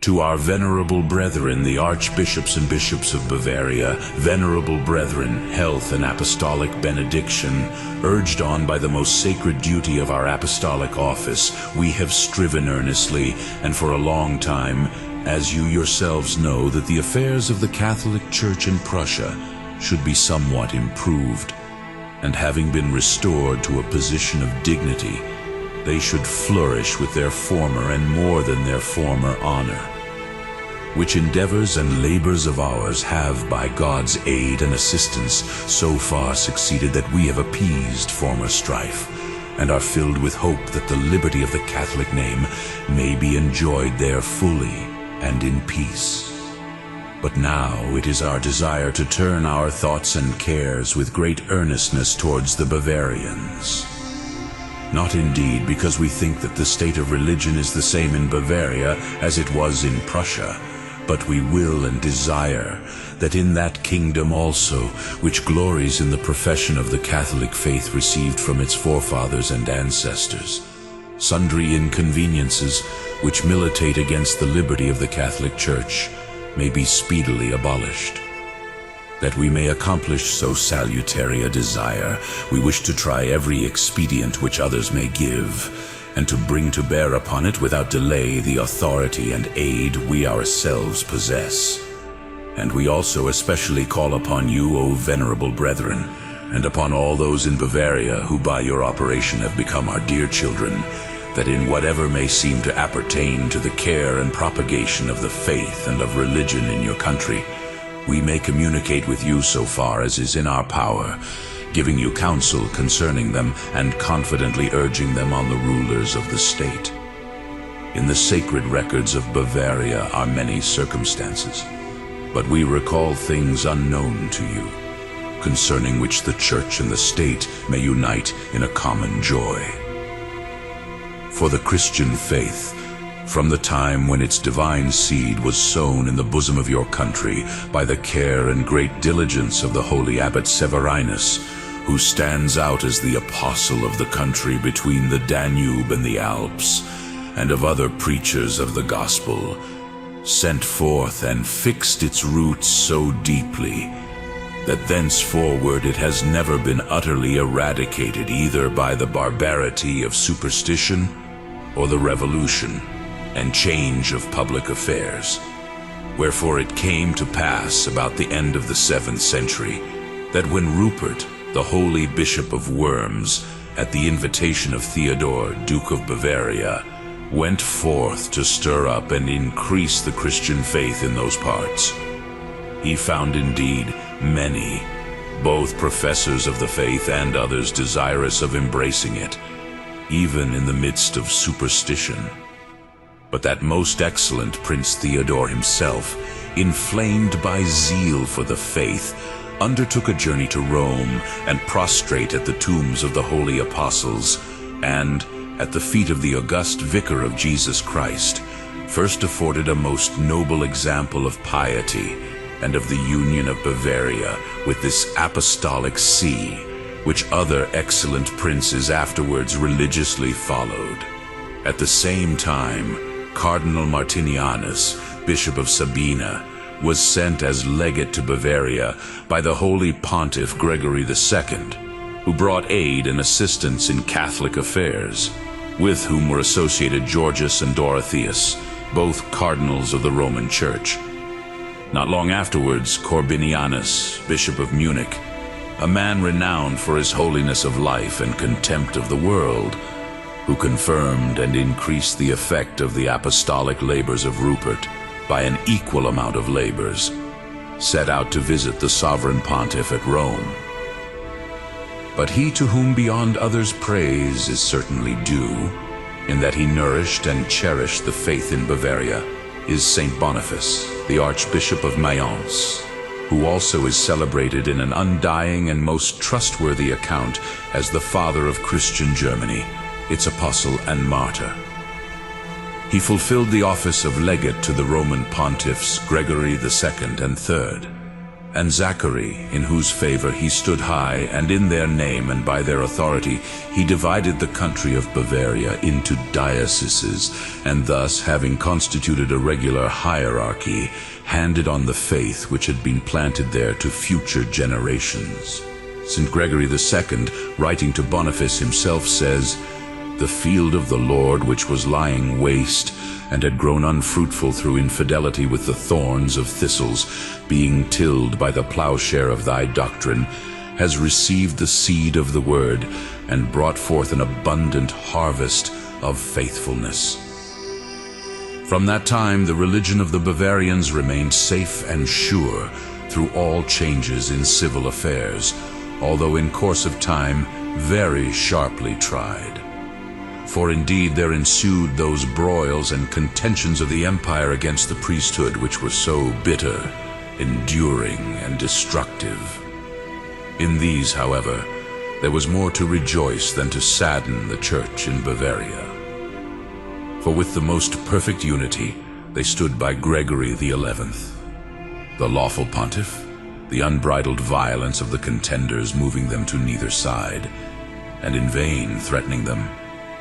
To our venerable brethren, the archbishops and bishops of Bavaria, venerable brethren, health and apostolic benediction, urged on by the most sacred duty of our apostolic office, we have striven earnestly, and for a long time, as you yourselves know, that the affairs of the Catholic Church in Prussia should be somewhat improved, and having been restored to a position of dignity, they should flourish with their former and more than their former honor, which endeavors and labors of ours have, by God's aid and assistance, so far succeeded that we have appeased former strife, and are filled with hope that the liberty of the Catholic name may be enjoyed there fully and in peace. But now it is our desire to turn our thoughts and cares with great earnestness towards the Bavarians. Not indeed because we think that the state of religion is the same in Bavaria as it was in Prussia, but we will and desire that in that kingdom also, which glories in the profession of the Catholic faith received from its forefathers and ancestors, sundry inconveniences which militate against the liberty of the Catholic Church may be speedily abolished. That we may accomplish so salutary a desire, we wish to try every expedient which others may give, and to bring to bear upon it without delay the authority and aid we ourselves possess. And we also especially call upon you, O venerable brethren, and upon all those in Bavaria who by your operation have become our dear children, that in whatever may seem to appertain to the care and propagation of the faith and of religion in your country, we may communicate with you so far as is in our power, giving you counsel concerning them and confidently urging them on the rulers of the state. In the sacred records of Bavaria are many circumstances, but we recall things unknown to you, concerning which the Church and the state may unite in a common joy. For the Christian faith, from the time when its divine seed was sown in the bosom of your country by the care and great diligence of the holy abbot Severinus, who stands out as the apostle of the country between the Danube and the Alps, and of other preachers of the gospel, sent forth and fixed its roots so deeply that thenceforward it has never been utterly eradicated either by the barbarity of superstition or the revolution and change of public affairs. Wherefore it came to pass about the end of the 7th century that when Rupert, the holy bishop of Worms, at the invitation of Theodore, Duke of Bavaria, went forth to stir up and increase the Christian faith in those parts, he found indeed many, both professors of the faith and others desirous of embracing it, even in the midst of superstition. But that most excellent Prince Theodore himself, inflamed by zeal for the faith, undertook a journey to Rome and prostrate at the tombs of the holy apostles, and, at the feet of the august vicar of Jesus Christ, first afforded a most noble example of piety and of the union of Bavaria with this apostolic see, which other excellent princes afterwards religiously followed. At the same time, Cardinal Martinianus, Bishop of Sabina, was sent as legate to Bavaria by the Holy Pontiff Gregory II, who brought aid and assistance in Catholic affairs, with whom were associated Georgius and Dorotheus, both cardinals of the Roman Church. Not long afterwards, Corbinianus, Bishop of Munich, a man renowned for his holiness of life and contempt of the world, who confirmed and increased the effect of the apostolic labors of Rupert by an equal amount of labors, set out to visit the sovereign pontiff at Rome. But he to whom beyond others praise is certainly due, in that he nourished and cherished the faith in Bavaria, is Saint Boniface, the Archbishop of Mayence, who also is celebrated in an undying and most trustworthy account as the father of Christian Germany, its apostle and martyr. He fulfilled the office of legate to the Roman pontiffs Gregory II and III, and Zachary, in whose favor he stood high, and in their name and by their authority he divided the country of Bavaria into dioceses, and thus, having constituted a regular hierarchy, handed on the faith which had been planted there to future generations. St. Gregory II, writing to Boniface himself, says, "The field of the Lord, which was lying waste, and had grown unfruitful through infidelity with the thorns of thistles, being tilled by the plowshare of thy doctrine, has received the seed of the word, and brought forth an abundant harvest of faithfulness." From that time, the religion of the Bavarians remained safe and sure through all changes in civil affairs, although in course of time very sharply tried. For indeed there ensued those broils and contentions of the empire against the priesthood which were so bitter, enduring, and destructive. In these, however, there was more to rejoice than to sadden the Church in Bavaria. For with the most perfect unity they stood by Gregory XI, the lawful pontiff, the unbridled violence of the contenders moving them to neither side, and in vain threatening them,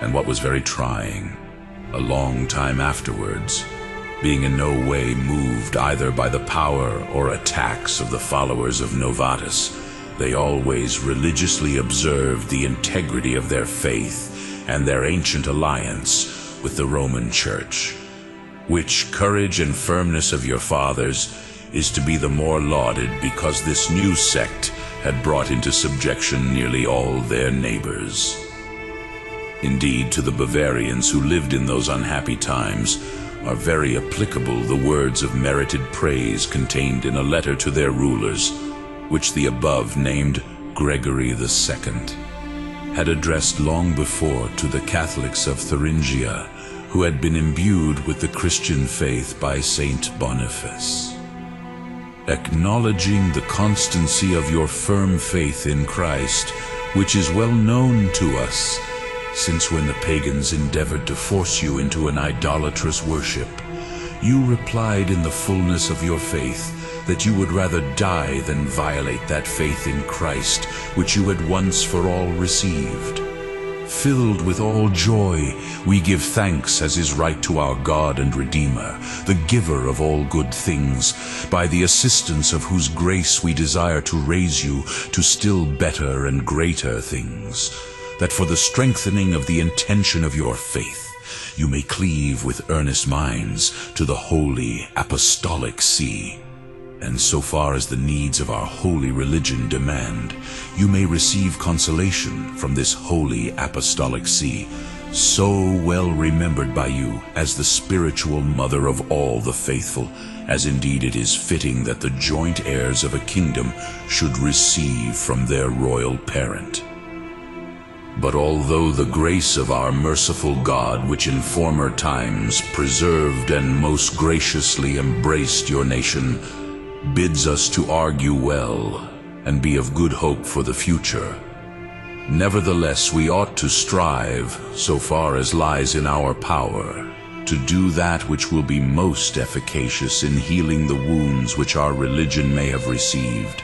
and what was very trying, a long time afterwards, being in no way moved either by the power or attacks of the followers of Novatus, they always religiously observed the integrity of their faith and their ancient alliance with the Roman Church, which courage and firmness of your fathers is to be the more lauded because this new sect had brought into subjection nearly all their neighbors. Indeed, to the Bavarians who lived in those unhappy times are very applicable the words of merited praise contained in a letter to their rulers, which the above named Gregory II had addressed long before to the Catholics of Thuringia, who had been imbued with the Christian faith by Saint Boniface. Acknowledging the constancy of your firm faith in Christ, which is well known to us, since when the pagans endeavored to force you into an idolatrous worship, you replied in the fullness of your faith that you would rather die than violate that faith in Christ which you had once for all received. Filled with all joy, we give thanks as is right to our God and Redeemer, the giver of all good things, by the assistance of whose grace we desire to raise you to still better and greater things, that for the strengthening of the intention of your faith, you may cleave with earnest minds to the Holy Apostolic See, and so far as the needs of our holy religion demand, you may receive consolation from this Holy Apostolic See, so well remembered by you as the spiritual mother of all the faithful, as indeed it is fitting that the joint heirs of a kingdom should receive from their royal parent. But although the grace of our merciful God, which in former times preserved and most graciously embraced your nation, bids us to argue well and be of good hope for the future, nevertheless we ought to strive, so far as lies in our power, to do that which will be most efficacious in healing the wounds which our religion may have received,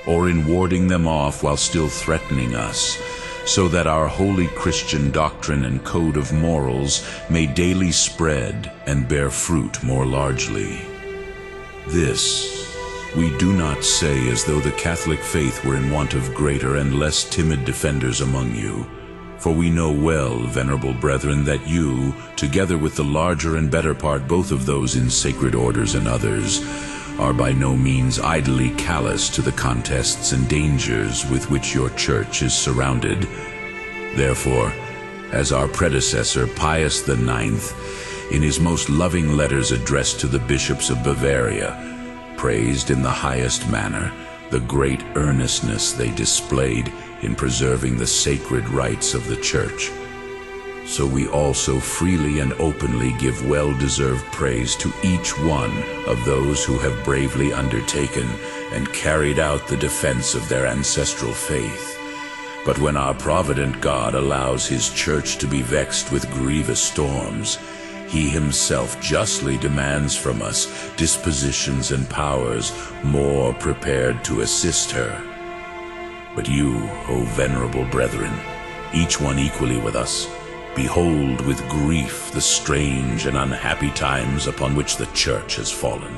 or in warding them off while still threatening us, so that our holy Christian doctrine and code of morals may daily spread and bear fruit more largely. This we do not say as though the Catholic faith were in want of greater and less timid defenders among you, for we know well, venerable brethren, that you, together with the larger and better part both of those in sacred orders and others, are by no means idly callous to the contests and dangers with which your church is surrounded. Therefore, as our predecessor Pius IX, in his most loving letters addressed to the bishops of Bavaria, praised in the highest manner the great earnestness they displayed in preserving the sacred rites of the Church, so we also freely and openly give well-deserved praise to each one of those who have bravely undertaken and carried out the defense of their ancestral faith. But when our provident God allows his Church to be vexed with grievous storms, He himself justly demands from us dispositions and powers more prepared to assist her. But you, O venerable brethren, each one equally with us, behold with grief the strange and unhappy times upon which the Church has fallen.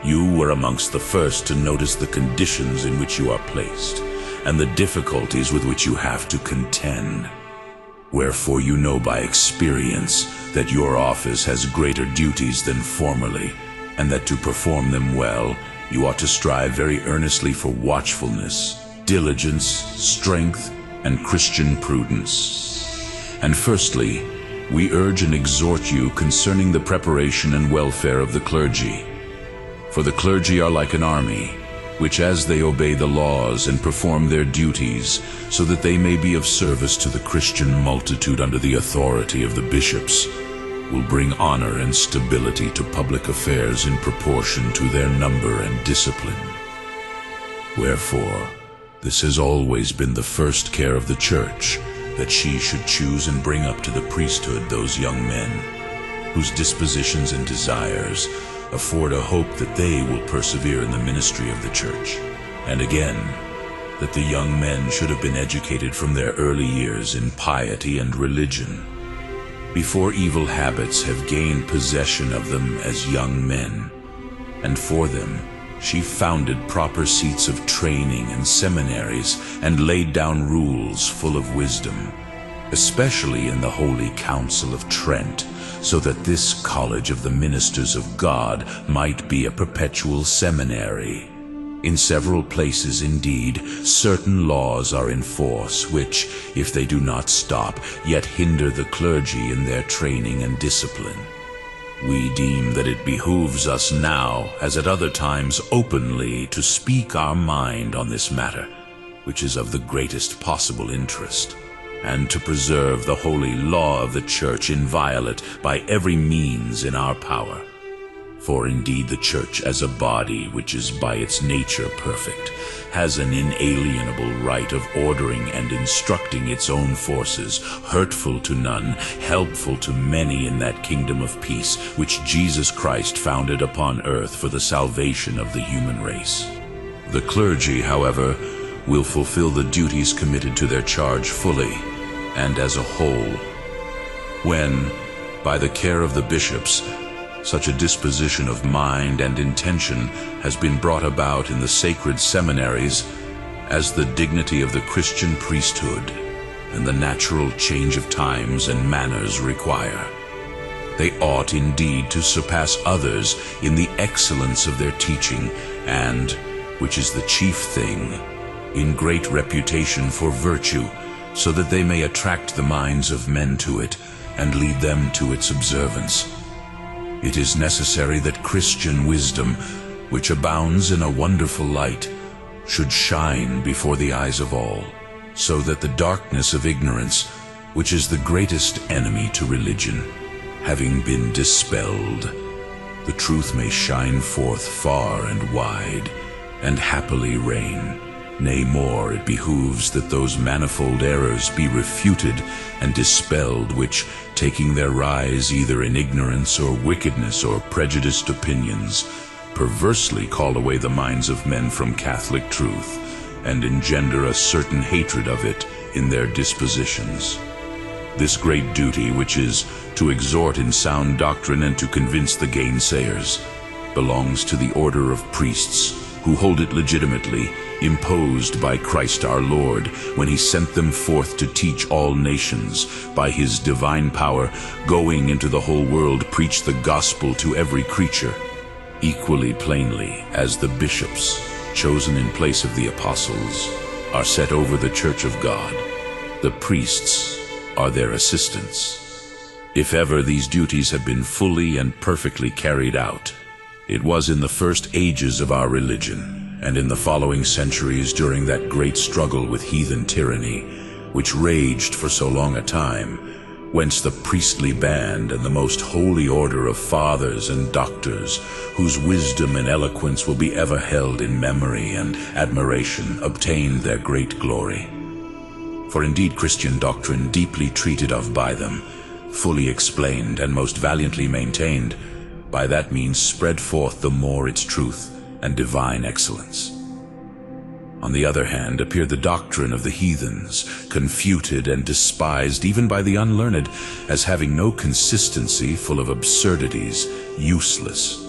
You were amongst the first to notice the conditions in which you are placed, and the difficulties with which you have to contend. Wherefore you know by experience that your office has greater duties than formerly, and that to perform them well, you ought to strive very earnestly for watchfulness, diligence, strength, and Christian prudence. And firstly, we urge and exhort you concerning the preparation and welfare of the clergy. For the clergy are like an army, which as they obey the laws and perform their duties, so that they may be of service to the Christian multitude under the authority of the bishops, will bring honor and stability to public affairs in proportion to their number and discipline. Wherefore, this has always been the first care of the Church, that she should choose and bring up to the priesthood those young men, whose dispositions and desires afford a hope that they will persevere in the ministry of the Church. And again, that the young men should have been educated from their early years in piety and religion, before evil habits have gained possession of them as young men. And for them she founded proper seats of training and seminaries, and laid down rules full of wisdom, especially in the Holy Council of Trent, so that this college of the ministers of God might be a perpetual seminary. In several places, indeed, certain laws are in force, which, if they do not stop, yet hinder the clergy in their training and discipline. We deem that it behooves us now, as at other times, openly to speak our mind on this matter, which is of the greatest possible interest, and to preserve the holy law of the Church inviolate by every means in our power. For indeed the Church as a body, which is by its nature perfect, has an inalienable right of ordering and instructing its own forces, hurtful to none, helpful to many in that kingdom of peace, which Jesus Christ founded upon earth for the salvation of the human race. The clergy, however, will fulfill the duties committed to their charge fully, and as a whole, when, by the care of the bishops, such a disposition of mind and intention has been brought about in the sacred seminaries as the dignity of the Christian priesthood and the natural change of times and manners require. They ought indeed to surpass others in the excellence of their teaching and, which is the chief thing, in great reputation for virtue, so that they may attract the minds of men to it and lead them to its observance. It is necessary that Christian wisdom, which abounds in a wonderful light, should shine before the eyes of all, so that the darkness of ignorance, which is the greatest enemy to religion, having been dispelled, the truth may shine forth far and wide, and happily reign. Nay, more, it behooves that those manifold errors be refuted and dispelled, which, taking their rise either in ignorance or wickedness or prejudiced opinions, perversely call away the minds of men from Catholic truth, and engender a certain hatred of it in their dispositions. This great duty, which is to exhort in sound doctrine and to convince the gainsayers, belongs to the order of priests, who hold it legitimately, imposed by Christ our Lord, when he sent them forth to teach all nations, by his divine power, going into the whole world, preach the gospel to every creature, equally plainly as the bishops, chosen in place of the apostles, are set over the Church of God. The priests are their assistants. If ever these duties have been fully and perfectly carried out, it was in the first ages of our religion, and in the following centuries during that great struggle with heathen tyranny, which raged for so long a time, whence the priestly band and the most holy order of fathers and doctors, whose wisdom and eloquence will be ever held in memory and admiration, obtained their great glory. For indeed Christian doctrine, deeply treated of by them, fully explained and most valiantly maintained, by that means spread forth the more its truth and divine excellence. On the other hand, appeared the doctrine of the heathens, confuted and despised even by the unlearned, as having no consistency, full of absurdities, useless.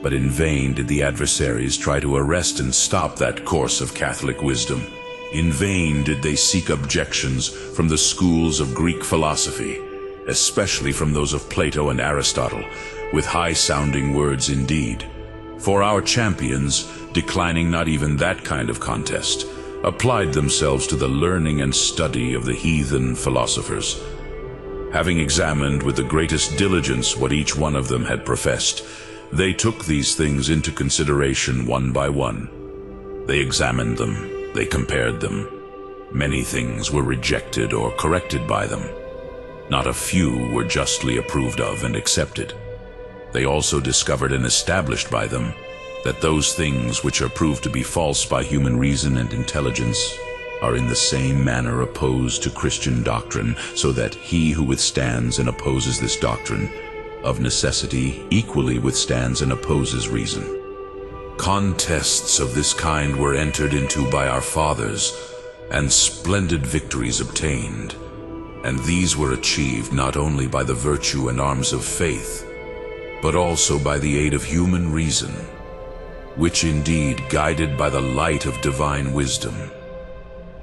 But in vain did the adversaries try to arrest and stop that course of Catholic wisdom. In vain did they seek objections from the schools of Greek philosophy, especially from those of Plato and Aristotle, with high-sounding words indeed. For our champions, declining not even that kind of contest, applied themselves to the learning and study of the heathen philosophers. Having examined with the greatest diligence what each one of them had professed, they took these things into consideration one by one. They examined them, they compared them. Many things were rejected or corrected by them. Not a few were justly approved of and accepted. They also discovered and established by them that those things which are proved to be false by human reason and intelligence are in the same manner opposed to Christian doctrine, so that he who withstands and opposes this doctrine, of necessity equally withstands and opposes reason. Contests of this kind were entered into by our fathers, and splendid victories obtained, and these were achieved not only by the virtue and arms of faith, but also by the aid of human reason, which indeed, guided by the light of divine wisdom,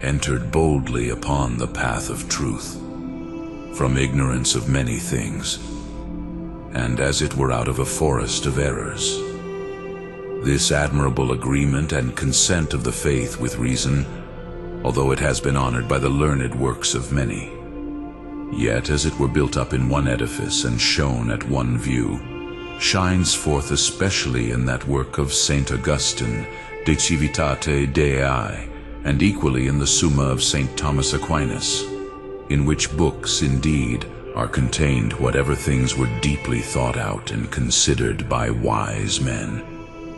entered boldly upon the path of truth, from ignorance of many things, and as it were out of a forest of errors. This admirable agreement and consent of the faith with reason, although it has been honored by the learned works of many, yet as it were built up in one edifice and shown at one view, shines forth especially in that work of Saint Augustine, De Civitate Dei, and equally in the Summa of Saint Thomas Aquinas, in which books indeed are contained whatever things were deeply thought out and considered by wise men,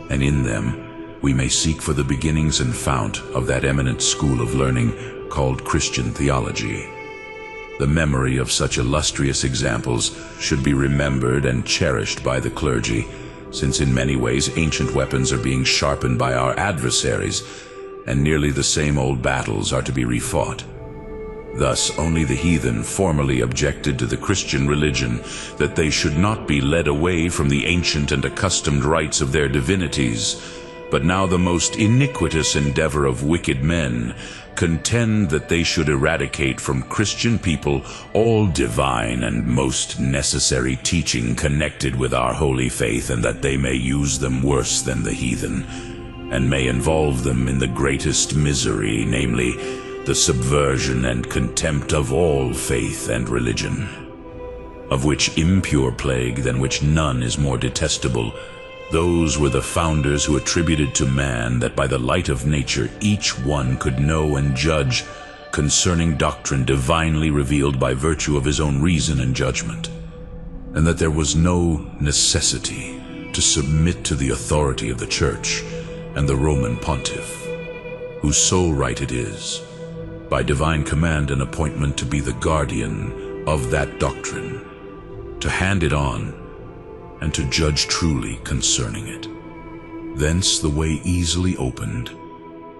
and in them we may seek for the beginnings and fount of that eminent school of learning called Christian theology. The memory of such illustrious examples should be remembered and cherished by the clergy, since in many ways ancient weapons are being sharpened by our adversaries, and nearly the same old battles are to be refought. Thus only the heathen formerly objected to the Christian religion that they should not be led away from the ancient and accustomed rites of their divinities, but now the most iniquitous endeavor of wicked men contend that they should eradicate from Christian people all divine and most necessary teaching connected with our holy faith, and that they may use them worse than the heathen, and may involve them in the greatest misery, namely, the subversion and contempt of all faith and religion, of which impure plague than which none is more detestable. Those were the founders who attributed to man that by the light of nature each one could know and judge concerning doctrine divinely revealed by virtue of his own reason and judgment, and that there was no necessity to submit to the authority of the Church and the Roman Pontiff, whose sole right it is, by divine command and appointment, to be the guardian of that doctrine, to hand it on, and to judge truly concerning it. Thence the way easily opened,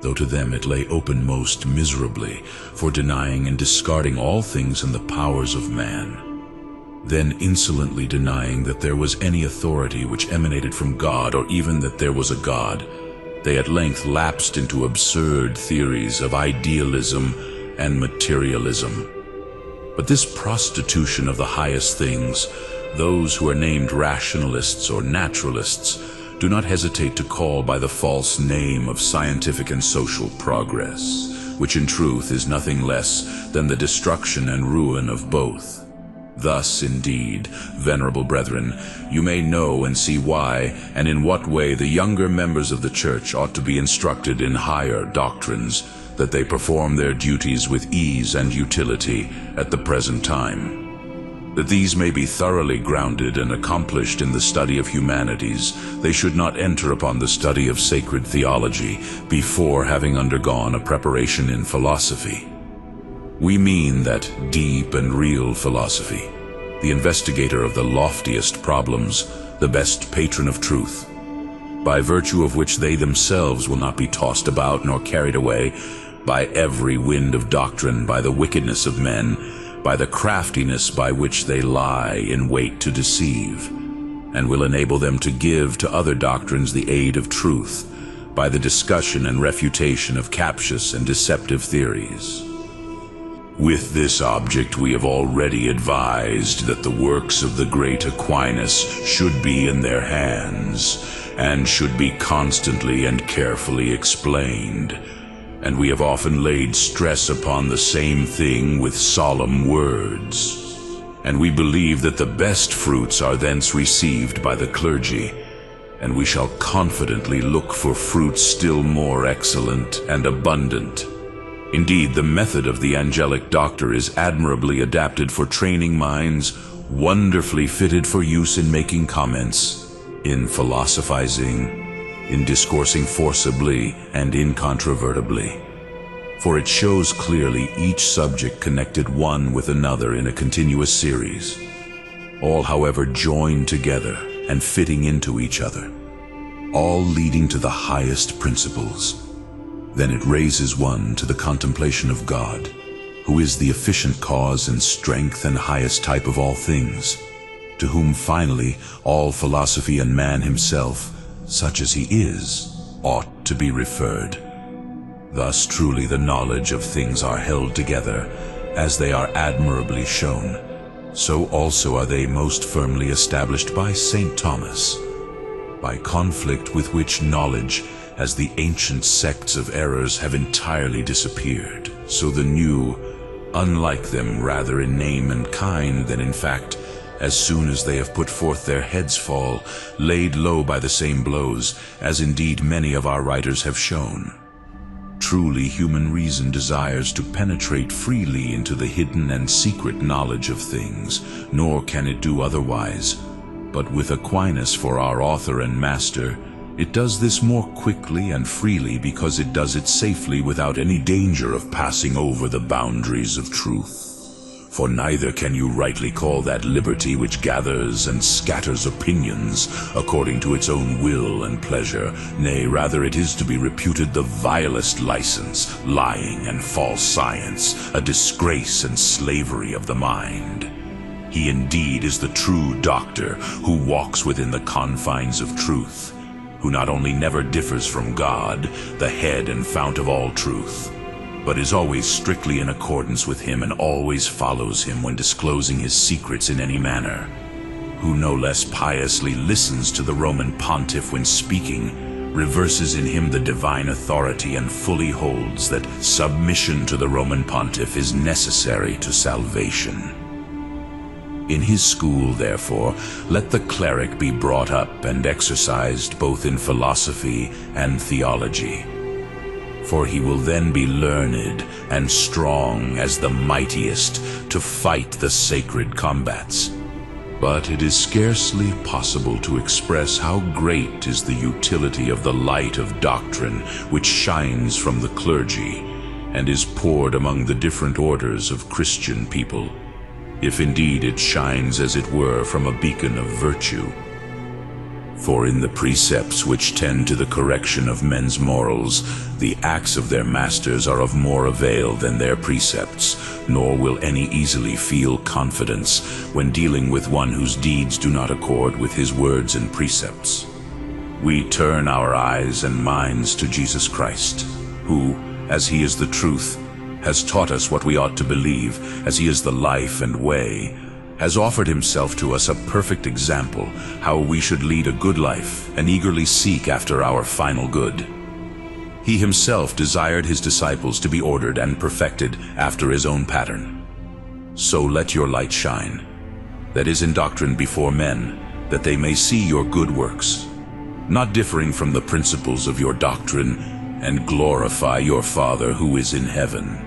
though to them it lay open most miserably, for denying and discarding all things in the powers of man, then insolently denying that there was any authority which emanated from God, or even that there was a God, they at length lapsed into absurd theories of idealism and materialism. But this prostitution of the highest things, those who are named rationalists or naturalists do not hesitate to call by the false name of scientific and social progress, which in truth is nothing less than the destruction and ruin of both. Thus, indeed, venerable brethren, you may know and see why and in what way the younger members of the Church ought to be instructed in higher doctrines, that they perform their duties with ease and utility at the present time. That these may be thoroughly grounded and accomplished in the study of humanities, they should not enter upon the study of sacred theology before having undergone a preparation in philosophy. We mean that deep and real philosophy, the investigator of the loftiest problems, the best patron of truth, by virtue of which they themselves will not be tossed about nor carried away by every wind of doctrine, by the wickedness of men, by the craftiness by which they lie in wait to deceive, and will enable them to give to other doctrines the aid of truth, by the discussion and refutation of captious and deceptive theories. With this object we have already advised that the works of the great Aquinas should be in their hands, and should be constantly and carefully explained, and we have often laid stress upon the same thing with solemn words. And we believe that the best fruits are thence received by the clergy, and we shall confidently look for fruits still more excellent and abundant. Indeed, the method of the angelic doctor is admirably adapted for training minds, wonderfully fitted for use in making comments, in philosophizing, in discoursing forcibly and incontrovertibly. For it shows clearly each subject connected one with another in a continuous series, all however joined together and fitting into each other, all leading to the highest principles. Then it raises one to the contemplation of God, who is the efficient cause and strength and highest type of all things, to whom finally all philosophy and man himself, such as he is, ought to be referred. Thus truly the knowledge of things are held together, as they are admirably shown. So also are they most firmly established by St. Thomas, by conflict with which knowledge, as the ancient sects of errors have entirely disappeared, so the new, unlike them rather in name and kind than in fact, as soon as they have put forth their heads fall, laid low by the same blows, as indeed many of our writers have shown. Truly human reason desires to penetrate freely into the hidden and secret knowledge of things, nor can it do otherwise. But with Aquinas for our author and master, it does this more quickly and freely because it does it safely without any danger of passing over the boundaries of truth. For neither can you rightly call that liberty which gathers and scatters opinions according to its own will and pleasure. Nay, rather it is to be reputed the vilest license, lying and false science, a disgrace and slavery of the mind. He indeed is the true doctor who walks within the confines of truth, who not only never differs from God, the head and fount of all truth, but is always strictly in accordance with him and always follows him when disclosing his secrets in any manner, who no less piously listens to the Roman pontiff when speaking, reverses in him the divine authority, and fully holds that submission to the Roman pontiff is necessary to salvation. In his school, therefore, let the cleric be brought up and exercised both in philosophy and theology, for he will then be learned and strong as the mightiest to fight the sacred combats. But it is scarcely possible to express how great is the utility of the light of doctrine which shines from the clergy and is poured among the different orders of Christian people, if indeed it shines as it were from a beacon of virtue. For in the precepts which tend to the correction of men's morals, the acts of their masters are of more avail than their precepts, nor will any easily feel confidence when dealing with one whose deeds do not accord with his words and precepts. We turn our eyes and minds to Jesus Christ, who, as he is the truth, has taught us what we ought to believe, as he is the life and way, has offered himself to us a perfect example how we should lead a good life and eagerly seek after our final good. He himself desired his disciples to be ordered and perfected after his own pattern. So let your light shine, that is in doctrine before men, that they may see your good works, not differing from the principles of your doctrine, and glorify your Father who is in heaven,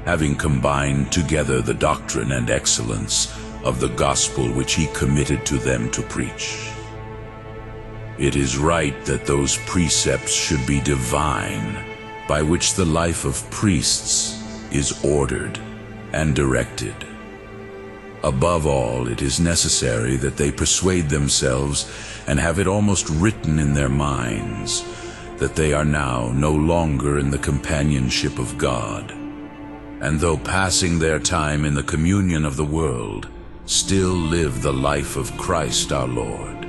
having combined together the doctrine and excellence of the gospel which he committed to them to preach. It is right that those precepts should be divine, by which the life of priests is ordered and directed. Above all, it is necessary that they persuade themselves and have it almost written in their minds that they are now no longer in the companionship of God, and though passing their time in the communion of the world, still live the life of Christ our Lord,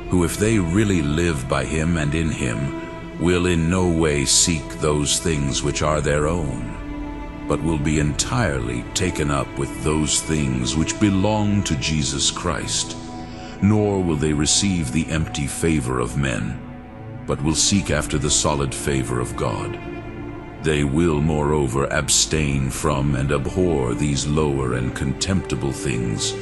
who, if they really live by him and in him, will in no way seek those things which are their own, but will be entirely taken up with those things which belong to Jesus Christ. Nor will they receive the empty favor of men, but will seek after the solid favor of God. They will, moreover, abstain from and abhor these lower and contemptible things,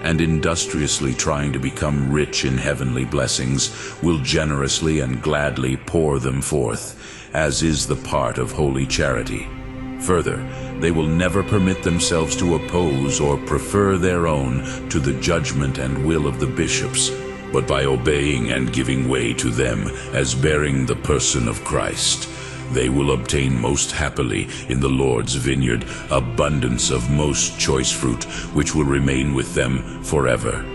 and industriously trying to become rich in heavenly blessings, will generously and gladly pour them forth, as is the part of holy charity. Further, they will never permit themselves to oppose or prefer their own to the judgment and will of the bishops, but by obeying and giving way to them as bearing the person of Christ, they will obtain most happily in the Lord's vineyard abundance of most choice fruit, which will remain with them forever.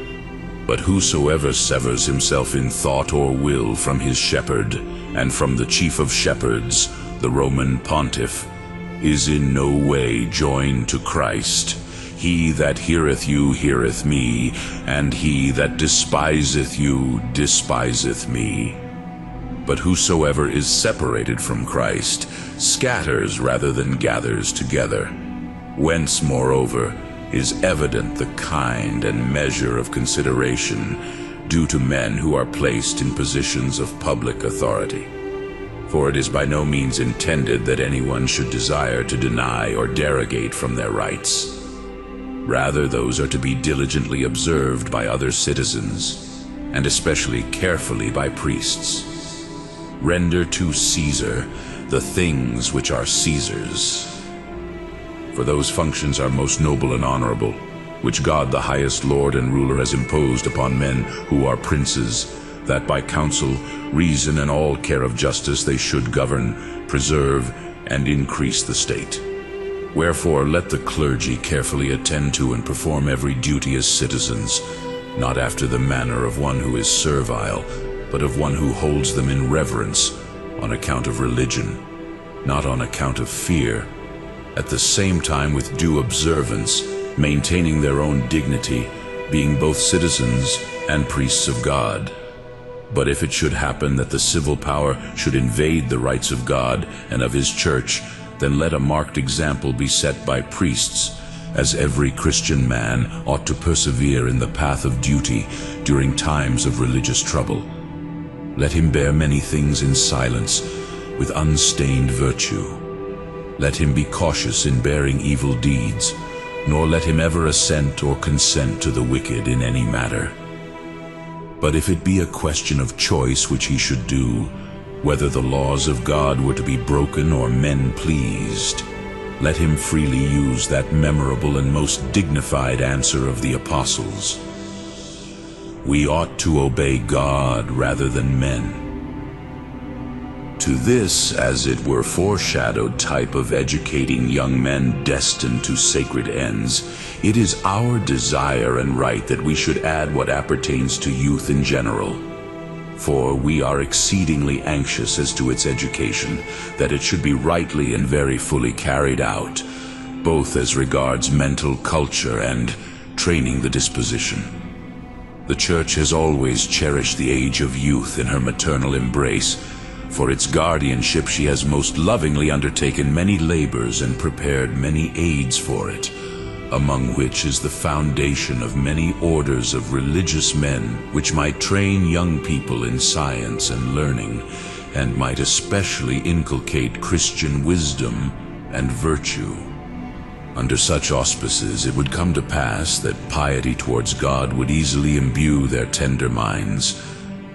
But whosoever severs himself in thought or will from his shepherd, and from the chief of shepherds, the Roman pontiff, is in no way joined to Christ. He that heareth you heareth me, and he that despiseth you despiseth me. But whosoever is separated from Christ scatters rather than gathers together. Whence, moreover, is evident the kind and measure of consideration due to men who are placed in positions of public authority. For it is by no means intended that anyone should desire to deny or derogate from their rights. Rather, those are to be diligently observed by other citizens, and especially carefully by priests. Render to Caesar the things which are Caesar's. For those functions are most noble and honorable, which God the highest Lord and ruler has imposed upon men who are princes, that by counsel, reason, and all care of justice they should govern, preserve, and increase the state. Wherefore let the clergy carefully attend to and perform every duty as citizens, not after the manner of one who is servile, but of one who holds them in reverence, on account of religion, not on account of fear, at the same time with due observance, maintaining their own dignity, being both citizens and priests of God. But if it should happen that the civil power should invade the rights of God and of his church, then let a marked example be set by priests, as every Christian man ought to persevere in the path of duty during times of religious trouble. Let him bear many things in silence, with unstained virtue. Let him be cautious in bearing evil deeds, nor let him ever assent or consent to the wicked in any matter. But if it be a question of choice which he should do, whether the laws of God were to be broken or men pleased, let him freely use that memorable and most dignified answer of the apostles: we ought to obey God rather than men. To this, as it were, foreshadowed type of educating young men destined to sacred ends, it is our desire and right that we should add what appertains to youth in general. For we are exceedingly anxious as to its education, that it should be rightly and very fully carried out, both as regards mental culture and training the disposition. The Church has always cherished the age of youth in her maternal embrace. For its guardianship she has most lovingly undertaken many labors and prepared many aids for it, among which is the foundation of many orders of religious men, which might train young people in science and learning, and might especially inculcate Christian wisdom and virtue. Under such auspices it would come to pass that piety towards God would easily imbue their tender minds,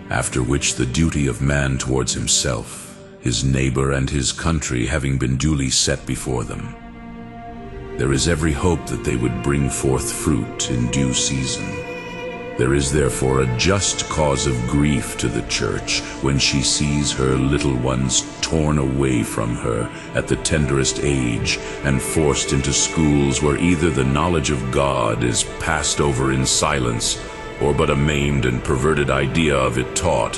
after which the duty of man towards himself, his neighbor, and his country having been duly set before them, there is every hope that they would bring forth fruit in due season, There is therefore a just cause of grief to the Church when she sees her little ones torn away from her at the tenderest age and forced into schools where either the knowledge of God is passed over in silence, or but a maimed and perverted idea of it taught,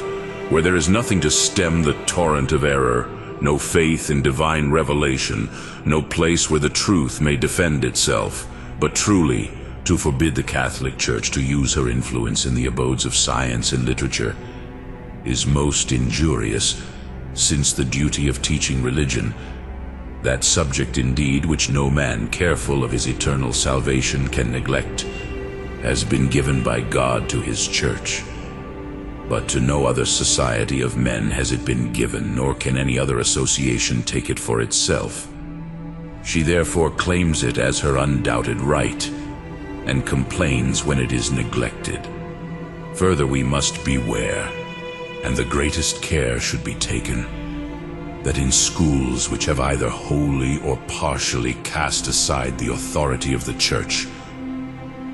where there is nothing to stem the torrent of error, no faith in divine revelation, no place where the truth may defend itself, but truly to forbid the Catholic Church to use her influence in the abodes of science and literature is most injurious, since the duty of teaching religion, that subject indeed which no man careful of his eternal salvation can neglect, has been given by God to his Church. But to no other society of men has it been given, nor can any other association take it for itself. She therefore claims it as her undoubted right, and complains when it is neglected. Further, we must beware, and the greatest care should be taken, that in schools which have either wholly or partially cast aside the authority of the Church,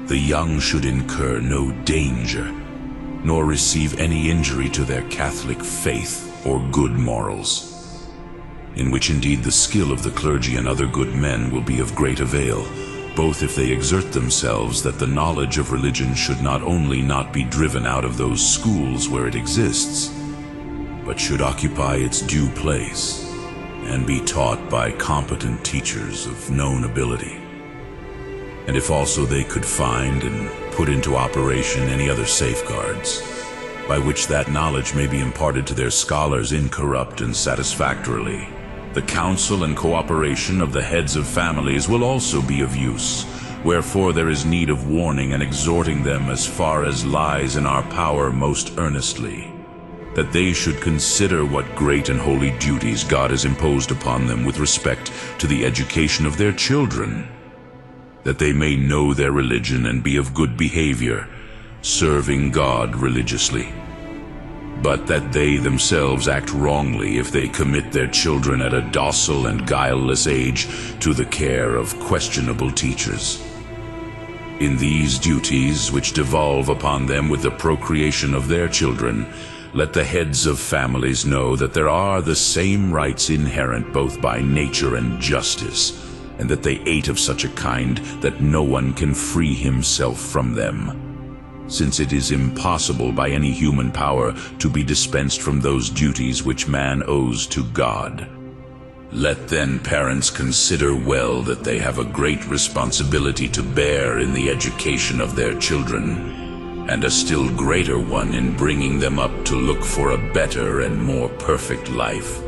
the young should incur no danger, nor receive any injury to their Catholic faith or good morals, in which indeed the skill of the clergy and other good men will be of great avail, both if they exert themselves that the knowledge of religion should not only not be driven out of those schools where it exists, but should occupy its due place and be taught by competent teachers of known ability. And if also they could find and put into operation any other safeguards, by which that knowledge may be imparted to their scholars incorrupt and satisfactorily, the counsel and cooperation of the heads of families will also be of use, wherefore there is need of warning and exhorting them as far as lies in our power most earnestly, that they should consider what great and holy duties God has imposed upon them with respect to the education of their children, that they may know their religion and be of good behavior, serving God religiously, but that they themselves act wrongly if they commit their children at a docile and guileless age to the care of questionable teachers. In these duties, which devolve upon them with the procreation of their children, let the heads of families know that there are the same rights inherent both by nature and justice, and that they ate of such a kind that no one can free himself from them, since it is impossible by any human power to be dispensed from those duties which man owes to God. Let then parents consider well that they have a great responsibility to bear in the education of their children, and a still greater one in bringing them up to look for a better and more perfect life,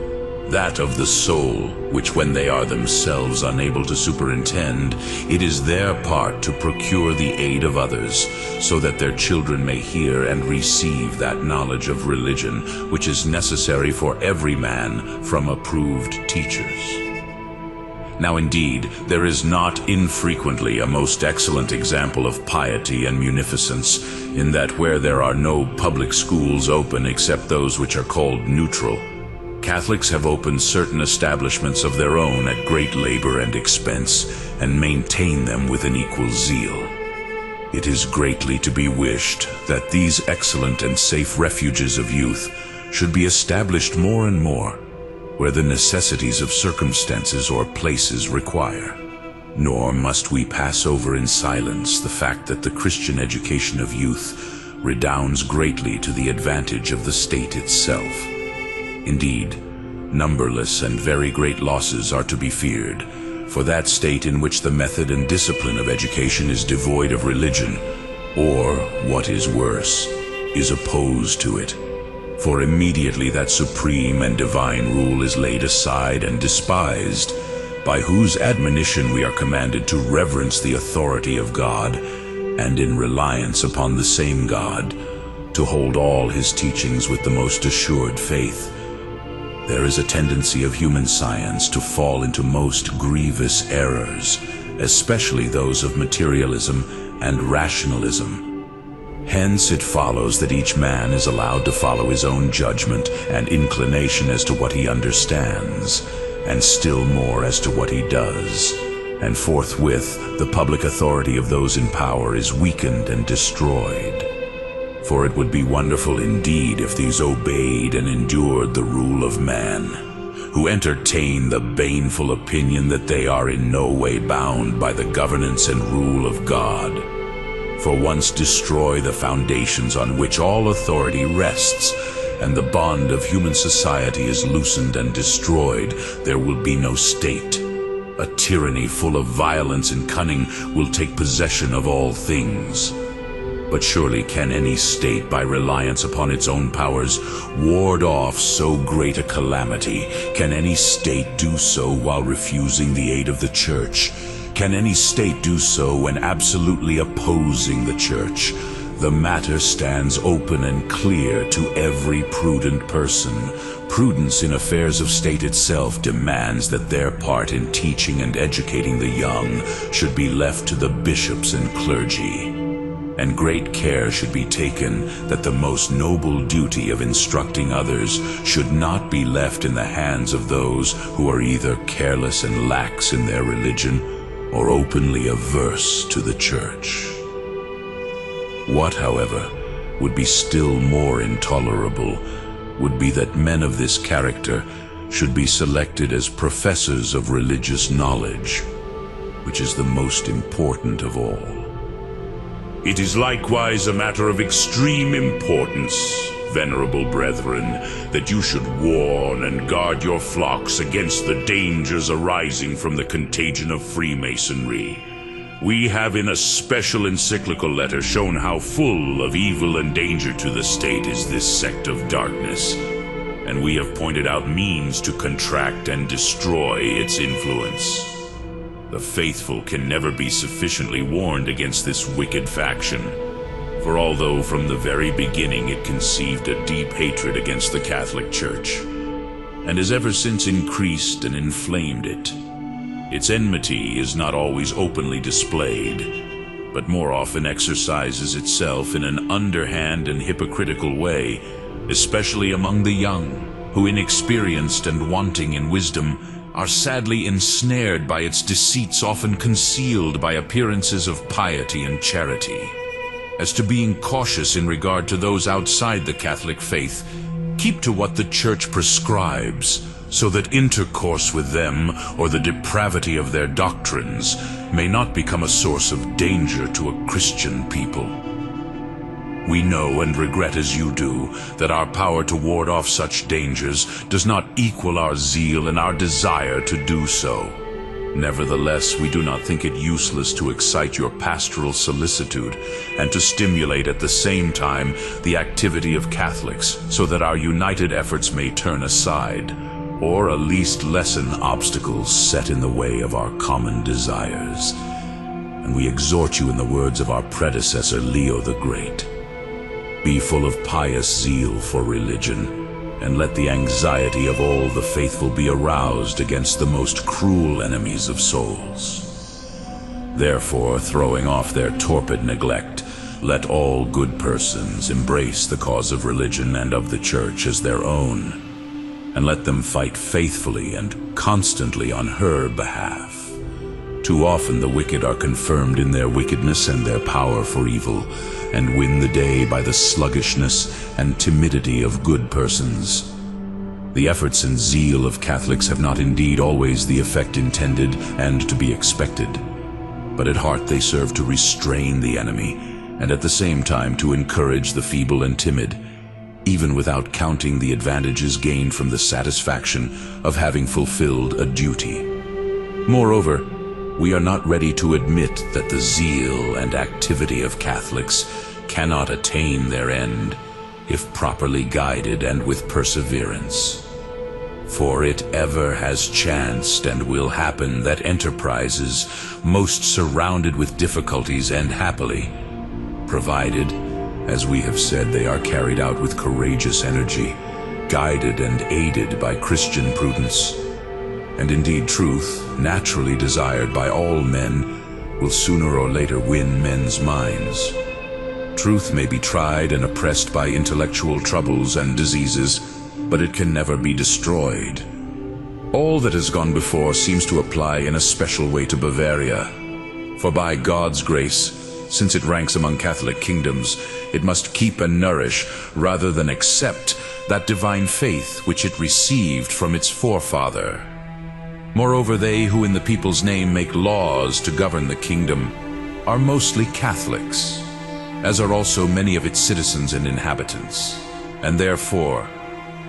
that of the soul, which when they are themselves unable to superintend, it is their part to procure the aid of others, so that their children may hear and receive that knowledge of religion which is necessary for every man from approved teachers. Now indeed, there is not infrequently a most excellent example of piety and munificence, in that where there are no public schools open except those which are called neutral, Catholics have opened certain establishments of their own at great labor and expense, and maintain them with an equal zeal. It is greatly to be wished that these excellent and safe refuges of youth should be established more and more, where the necessities of circumstances or places require. Nor must we pass over in silence the fact that the Christian education of youth redounds greatly to the advantage of the state itself. Indeed, numberless and very great losses are to be feared for that state in which the method and discipline of education is devoid of religion, or, what is worse, is opposed to it. For immediately that supreme and divine rule is laid aside and despised, by whose admonition we are commanded to reverence the authority of God, and in reliance upon the same God, to hold all his teachings with the most assured faith. There is a tendency of human science to fall into most grievous errors, especially those of materialism and rationalism. Hence it follows that each man is allowed to follow his own judgment and inclination as to what he understands, and still more as to what he does, and forthwith the public authority of those in power is weakened and destroyed. For it would be wonderful indeed if these obeyed and endured the rule of man, who entertain the baneful opinion that they are in no way bound by the governance and rule of God. For once destroy the foundations on which all authority rests, and the bond of human society is loosened and destroyed, there will be no state. A tyranny full of violence and cunning will take possession of all things. But surely can any state, by reliance upon its own powers, ward off so great a calamity? Can any state do so while refusing the aid of the Church? Can any state do so when absolutely opposing the Church? The matter stands open and clear to every prudent person. Prudence in affairs of state itself demands that their part in teaching and educating the young should be left to the bishops and clergy. And great care should be taken that the most noble duty of instructing others should not be left in the hands of those who are either careless and lax in their religion or openly averse to the Church. What, however, would be still more intolerable would be that men of this character should be selected as professors of religious knowledge, which is the most important of all. It is likewise a matter of extreme importance, venerable brethren, that you should warn and guard your flocks against the dangers arising from the contagion of Freemasonry. We have in a special encyclical letter shown how full of evil and danger to the state is this sect of darkness, and we have pointed out means to contract and destroy its influence. The faithful can never be sufficiently warned against this wicked faction, for although from the very beginning it conceived a deep hatred against the Catholic Church, and has ever since increased and inflamed it, its enmity is not always openly displayed, but more often exercises itself in an underhand and hypocritical way, especially among the young, who, inexperienced and wanting in wisdom, are sadly ensnared by its deceits, often concealed by appearances of piety and charity. As to being cautious in regard to those outside the Catholic faith, keep to what the Church prescribes, so that intercourse with them or the depravity of their doctrines may not become a source of danger to a Christian people. We know and regret as you do that our power to ward off such dangers does not equal our zeal and our desire to do so. Nevertheless, we do not think it useless to excite your pastoral solicitude and to stimulate at the same time the activity of Catholics, so that our united efforts may turn aside, or at least lessen obstacles set in the way of our common desires. And we exhort you in the words of our predecessor Leo the Great: be full of pious zeal for religion, and let the anxiety of all the faithful be aroused against the most cruel enemies of souls. Therefore, throwing off their torpid neglect, let all good persons embrace the cause of religion and of the Church as their own, and let them fight faithfully and constantly on her behalf. Too often the wicked are confirmed in their wickedness and their power for evil, and win the day by the sluggishness and timidity of good persons. The efforts and zeal of Catholics have not indeed always the effect intended and to be expected, but at heart they serve to restrain the enemy, and at the same time to encourage the feeble and timid, even without counting the advantages gained from the satisfaction of having fulfilled a duty. Moreover, we are not ready to admit that the zeal and activity of Catholics cannot attain their end if properly guided and with perseverance. For it ever has chanced and will happen that enterprises most surrounded with difficulties end happily, provided, as we have said, they are carried out with courageous energy, guided and aided by Christian prudence. And indeed truth, naturally desired by all men, will sooner or later win men's minds. Truth may be tried and oppressed by intellectual troubles and diseases, but it can never be destroyed. All that has gone before seems to apply in a special way to Bavaria, for by God's grace, Since it ranks among Catholic kingdoms, it must keep and nourish, rather than accept, that divine faith which it received from its forefather. Moreover, they who in the people's name make laws to govern the kingdom are mostly Catholics, as are also many of its citizens and inhabitants, and therefore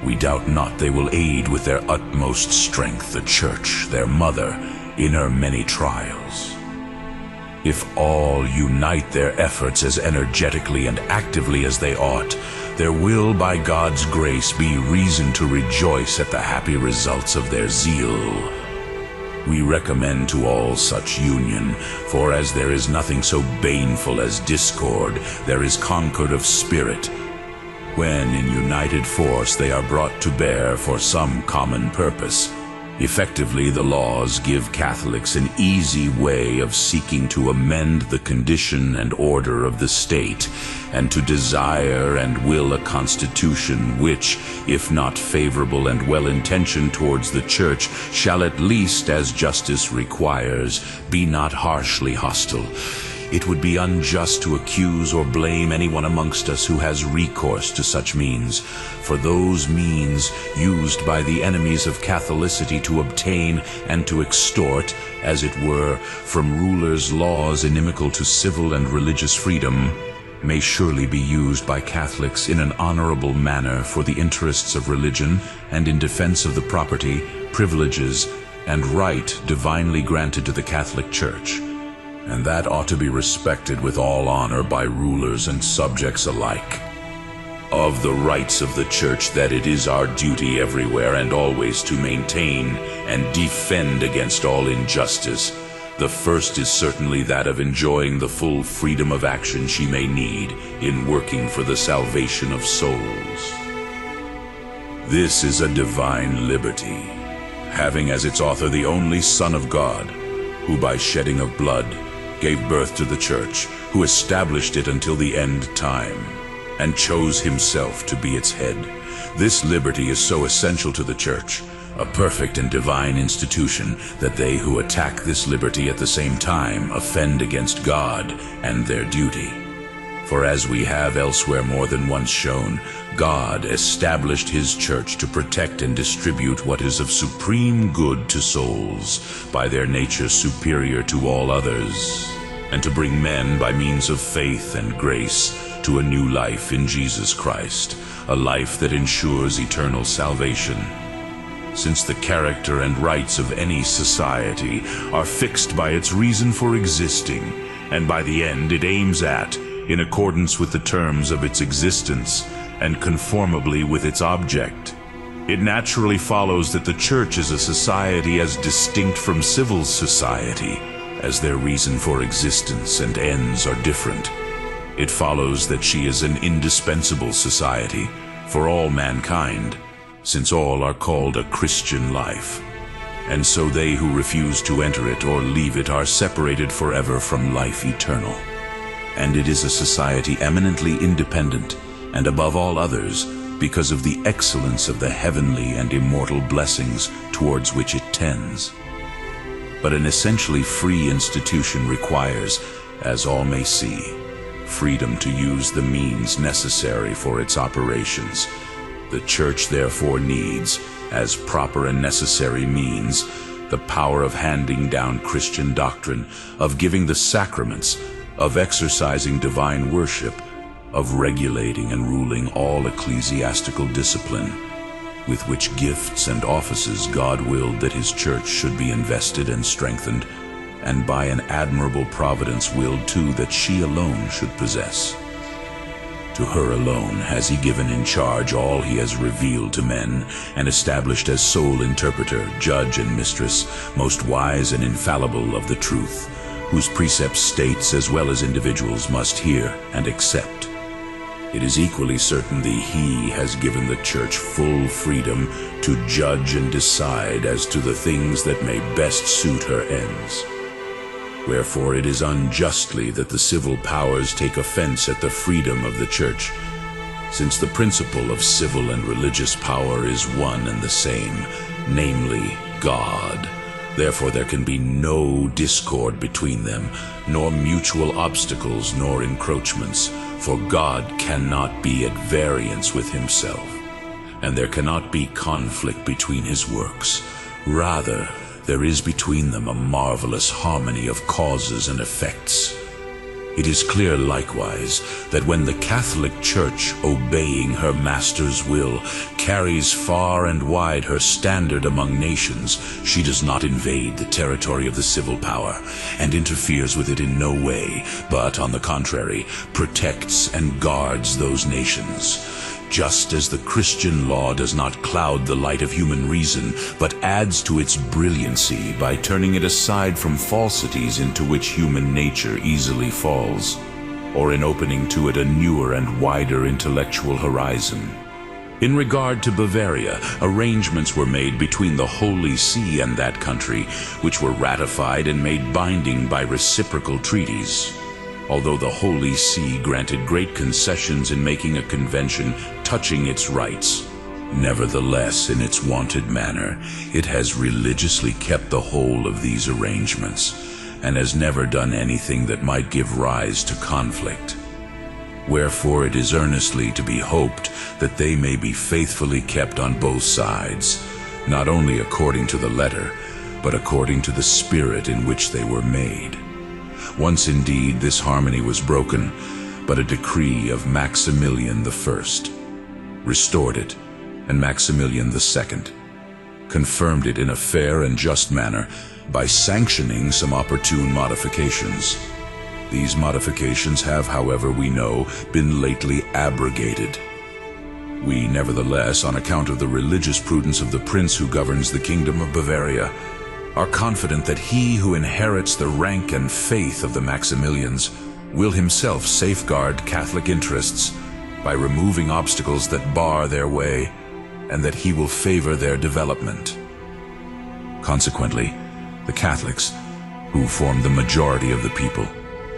we doubt not they will aid with their utmost strength the Church, their mother, in her many trials. If all unite their efforts as energetically and actively as they ought, there will, by God's grace, be reason to rejoice at the happy results of their zeal. We recommend to all such union, for as there is nothing so baneful as discord, there is concord of spirit, when in united force they are brought to bear for some common purpose. Effectively, the laws give Catholics an easy way of seeking to amend the condition and order of the state, and to desire and will a constitution which, if not favorable and well-intentioned towards the Church, shall at least, as justice requires, be not harshly hostile. It would be unjust to accuse or blame anyone amongst us who has recourse to such means, for those means used by the enemies of Catholicity to obtain and to extort, as it were, from rulers laws inimical to civil and religious freedom, may surely be used by Catholics in an honorable manner for the interests of religion and in defense of the property, privileges, and right divinely granted to the Catholic Church. And that ought to be respected with all honor by rulers and subjects alike. Of the rights of the Church that it is our duty everywhere and always to maintain and defend against all injustice, the first is certainly that of enjoying the full freedom of action she may need in working for the salvation of souls. This is a divine liberty, having as its author the only Son of God, who by shedding of blood gave birth to the Church, who established it until the end time, and chose himself to be its head. This liberty is so essential to the Church, a perfect and divine institution, that they who attack this liberty at the same time offend against God and their duty. For as we have elsewhere more than once shown, God established his Church to protect and distribute what is of supreme good to souls, by their nature superior to all others, and to bring men by means of faith and grace to a new life in Jesus Christ, a life that ensures eternal salvation. Since the character and rights of any society are fixed by its reason for existing, and by the end it aims at, in accordance with the terms of its existence, and conformably with its object, it naturally follows that the Church is a society as distinct from civil society, as their reason for existence and ends are different. It follows that she is an indispensable society for all mankind, since all are called a Christian life, and so they who refuse to enter it or leave it are separated forever from life eternal. And it is a society eminently independent, and above all others, because of the excellence of the heavenly and immortal blessings towards which it tends. But an essentially free institution requires, as all may see, freedom to use the means necessary for its operations. The Church therefore needs, as proper and necessary means, the power of handing down Christian doctrine, of giving the sacraments, of exercising divine worship, of regulating and ruling all ecclesiastical discipline, with which gifts and offices God willed that his Church should be invested and strengthened, and by an admirable providence willed too that she alone should possess. To her alone has he given in charge all he has revealed to men, and established as sole interpreter, judge, and mistress, most wise and infallible of the truth, whose precepts states as well as individuals must hear and accept. It is equally certain that he has given the Church full freedom to judge and decide as to the things that may best suit her ends. Wherefore it is unjustly that the civil powers take offense at the freedom of the Church, since the principle of civil and religious power is one and the same, namely God, Therefore there can be no discord between them, nor mutual obstacles nor encroachments, for God cannot be at variance with himself, and there cannot be conflict between his works. Rather, there is between them a marvelous harmony of causes and effects. It is clear likewise that when the Catholic Church, obeying her Master's will, carries far and wide her standard among nations, she does not invade the territory of the civil power and interferes with it in no way, but, on the contrary, protects and guards those nations. Just as the Christian law does not cloud the light of human reason, but adds to its brilliancy by turning it aside from falsities into which human nature easily falls, or in opening to it a newer and wider intellectual horizon. In regard to Bavaria, arrangements were made between the Holy See and that country, which were ratified and made binding by reciprocal treaties. Although the Holy See granted great concessions in making a convention touching its rights, nevertheless, in its wonted manner, it has religiously kept the whole of these arrangements, and has never done anything that might give rise to conflict. Wherefore it is earnestly to be hoped that they may be faithfully kept on both sides, not only according to the letter, but according to the spirit in which they were made. Once indeed this harmony was broken, but a decree of Maximilian I restored it, and Maximilian II confirmed it in a fair and just manner by sanctioning some opportune modifications. These modifications have, however, we know, been lately abrogated. We, nevertheless, on account of the religious prudence of the prince who governs the kingdom of Bavaria, are confident that he who inherits the rank and faith of the Maximilians will himself safeguard Catholic interests by removing obstacles that bar their way, and that he will favor their development. Consequently, the Catholics, who form the majority of the people,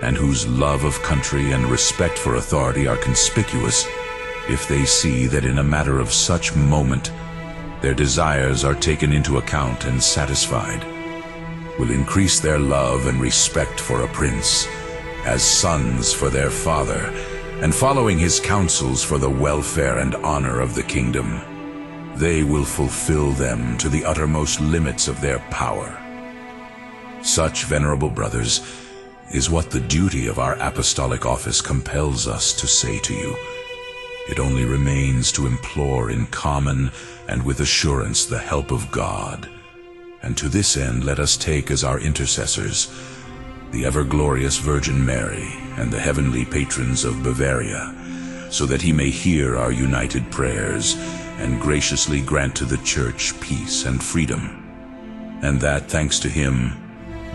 and whose love of country and respect for authority are conspicuous, if they see that in a matter of such moment their desires are taken into account and satisfied, will increase their love and respect for a prince, as sons for their father, and following his counsels for the welfare and honor of the kingdom, they will fulfill them to the uttermost limits of their power. Such, venerable brothers, is what the duty of our apostolic office compels us to say to you. It only remains to implore in common and with assurance the help of God, and to this end let us take as our intercessors the ever-glorious Virgin Mary and the heavenly patrons of Bavaria, so that he may hear our united prayers and graciously grant to the Church peace and freedom, and that, thanks to him,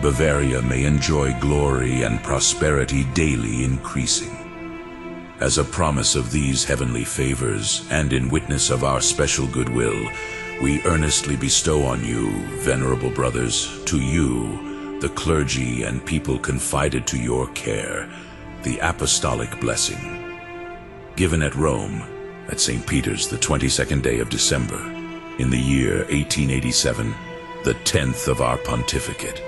Bavaria may enjoy glory and prosperity daily increasing. As a promise of these heavenly favors, and in witness of our special goodwill, we earnestly bestow on you, venerable brothers, to you, the clergy and people confided to your care, the apostolic blessing. Given at Rome, at St. Peter's, the 22nd day of December, in the year 1887, the 10th of our pontificate.